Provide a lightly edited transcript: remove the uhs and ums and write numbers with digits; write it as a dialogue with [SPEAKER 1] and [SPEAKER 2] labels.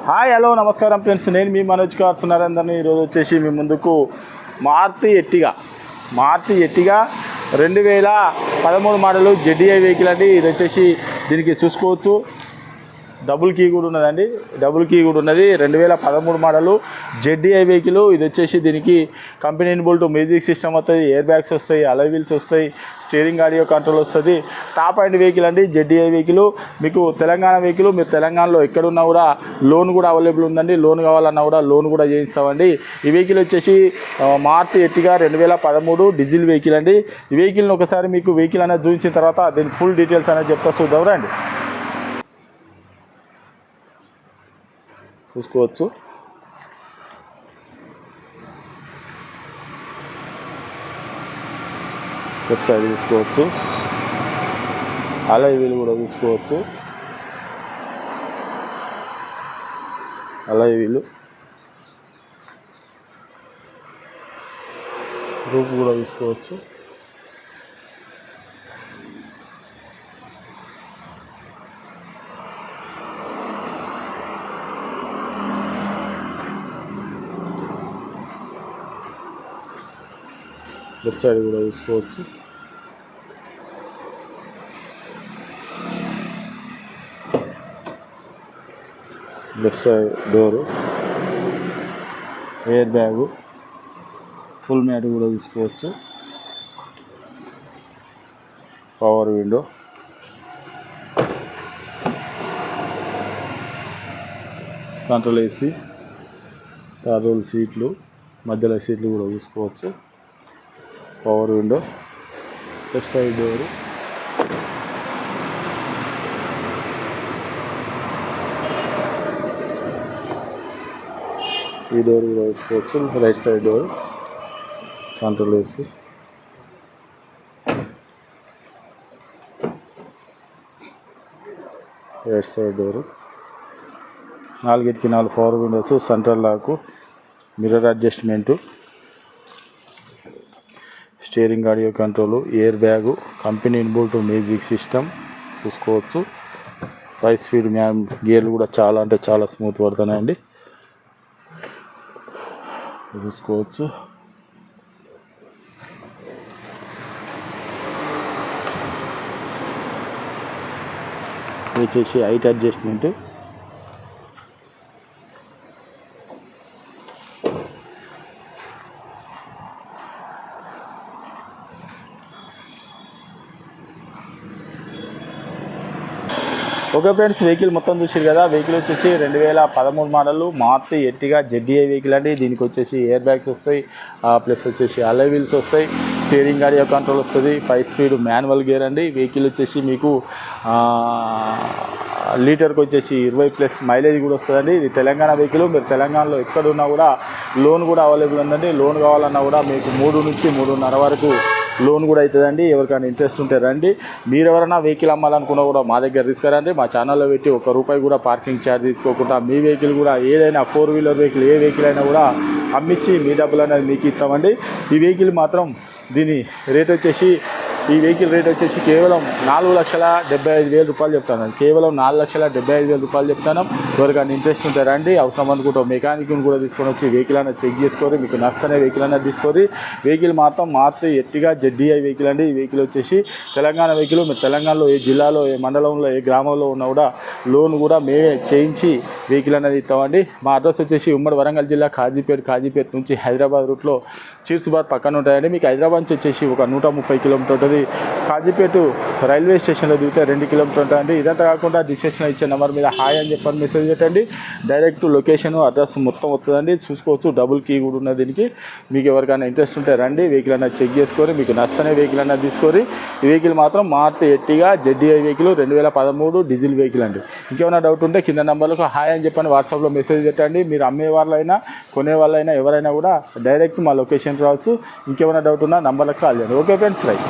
[SPEAKER 1] Hi hello నమస్కారం friends, నేను మీ Manoj cars నరేందర్ని. ఈరోజు వచ్చేసి మీ ముందుకు Maruti Ertiga 2013 model ZDI vehicle అండి. ఇది వచ్చేసి దీనికి చూసుకోవచ్చు డబుల్ కీ కూడా ఉన్నదండి. 2013 మోడల్ జెడ్డీఐ వెహికల్. ఇది వచ్చేసి దీనికి కంపెనీ ఇన్బుల్ట్ మ్యూజిక్ సిస్టమ్ వస్తుంది, ఎయిర్ బ్యాగ్స్ వస్తాయి, అలై వీల్స్ వస్తాయి, స్టీరింగ్ ఆడియో కంట్రోల్ వస్తుంది. టాప్ అండ్ వెహికల్ అండి జెడ్డీఐ వెహికల్. మీకు తెలంగాణ వెహికల్, మీరు తెలంగాణలో ఎక్కడున్నా కూడా లోన్ కూడా అవైలబుల్ ఉందండి. లోన్ కావాలన్నా కూడా లోన్ కూడా చేయిస్తామండి. ఈ వెహికల్ వచ్చేసి మారుతి ఎర్టిగా 2013 డీజిల్ వెహికల్ అండి. ఈ వెహికల్ని ఒకసారి మీకు వెహికల్ అనేది చూపించిన తర్వాత దీని ఫుల్ డీటెయిల్స్ అనేది చెప్తా, చూద్దాం రండి. చూసుకోవచ్చు లెఫ్ట్ సైడ్ చూసుకోవచ్చు, అలై వీల్ కూడా చూసుకోవచ్చు. అలై వీలు రూప్ కూడా చూసుకోవచ్చు. లెఫ్ట్ సైడ్ కూడా చూసుకోవచ్చు. Left side door, air bag, full mat కూడా చూసుకోవచ్చు. Power window, central AC, third row సీట్లు, మధ్యలో సీట్లు కూడా చూసుకోవచ్చు. Power window, left side door, ఈ డోర్ కూడా వేసుకోవచ్చు. Right side door, central AC, right side door, 4 power windows, central lock, mirror adjustment, steering audio control, air bag, company inbuilt music system చూసుకోవచ్చు. 5 speed గేర్లు కూడా చాలా అంటే చాలా స్మూత్ పడుతున్నాయండి, చూసుకోవచ్చు. వచ్చేసి height adjustment, okay friends, vehicle మొత్తం చూసారు కదా. వెహికల్ వచ్చేసి 2013 model Maruti Ertiga ZDI vehicle అండి. దీనికి వచ్చేసి ఎయిర్ బ్యాగ్స్ వస్తాయి, ప్లస్ వచ్చేసి అలై వీల్స్ వస్తాయి, స్టీరింగ్ ఆడియో కంట్రోల్ వస్తుంది, 5 స్పీడ్ మాన్యువల్ గేర్ అండి. వెహికల్ వచ్చేసి మీకు లీటర్కి వచ్చేసి 20+ మైలేజ్ కూడా వస్తుందండి. ఇది తెలంగాణ వెహికల్. మీరు తెలంగాణలో ఎక్కడున్నా కూడా లోన్ కూడా అవైలబుల్ ఉందండి. లోన్ కావాలన్నా కూడా మీకు 3 నుంచి 3.5 వరకు లోన్ కూడా అవుతుందండి. ఎవరికైనా ఇంట్రెస్ట్ ఉంటే రండి. మీరు ఎవరైనా వెహికల్ అమ్మాలనుకున్నా కూడా మా దగ్గర తీసుకురండి. మా ఛానల్లో పెట్టి ₹1 కూడా పార్కింగ్ ఛార్జ్ తీసుకోకుండా మీ వెహికల్ కూడా ఏదైనా 4 వీలర్ వెహికల్ ఏ వెహికల్ అయినా కూడా అమ్మించి మీ డబ్బులు అనేది మీకు ఇస్తామండి. ఈ వెహికల్ మాత్రం దీని రేట్ వచ్చేసి కేవలం ₹4,75,000 చెప్తాను. కేవలం ₹4,75,000 చెప్తాను. ఎవరికైనా ఇంట్రెస్ట్ ఉంటే రండి. అవసరం అనుకుంటే మెకానిక్ని కూడా తీసుకొని వచ్చి వెహికల్ అనేది చెక్ చేసుకొని మీకు నచ్చనే వెహికల్ అనేది తీసుకొని. వెహికల్ మాత్రం మారుతి ఎర్టిగా జెడ్డీఐ వెహికల్ అండి. ఈ వెహికల్ వచ్చేసి తెలంగాణ వెహికల్. మీరు తెలంగాణలో ఏ జిల్లాలో, ఏ మండలంలో, ఏ గ్రామంలో ఉన్నా కూడా లోన్ కూడా మేమే చేయించి వెహికల్ అనేది ఇస్తామండి. మా అడ్రస్ వచ్చేసి ఉమ్మడి వరంగల్ జిల్లా కాజీపేట నుంచి హైదరాబాద్ రూట్లో చీర్స్బాద్ పక్కన ఉంటాయండి. మీకు హైదరాబాద్ నుంచి వచ్చేసి ఒక 130 కిలోమీటర్ ఉంటుంది. కాజీపేట రైల్వే స్టేషన్లో దిగితే 2 కిలోమీటర్ ఉంటుందండి. ఇదంతా కాకుండా డిస్క్రిప్షన్లో ఇచ్చే నెంబర్ మీద హాయ్ అని చెప్పని మెసేజ్ పెట్టండి. డైరెక్ట్ లొకేషన్ అడ్రస్ మొత్తం వస్తుందండి. చూసుకోవచ్చు. డబుల్ కీ కూడా ఉన్నది దీనికి. మీకు ఎవరికైనా ఇంట్రెస్ట్ ఉంటే రండి. వెహికల్ అనేది చెక్ చేసుకొని మీకు నచ్చనే వెహికల్ అనేది తీసుకొని. ఈ వెహికల్ మాత్రం Maruti Ertiga ZDI vehicle 2013 diesel vehicle అండి. ఇంకేమైనా డౌట్ ఉంటే కింద నెంబర్లకు హాయ్ అని చెప్పని వాట్సాప్లో మెసేజ్ పెట్టండి. మీరు అమ్మే వాళ్ళైనా కొనే వాళ్ళైనా ఎవరైనా కూడా డైరెక్ట్ మా లొకేషన్ రావచ్చు. ఇంకేమైనా డౌట్ ఉన్నా నంబర్లకు కాల్ చేయండి. Okay friends, right.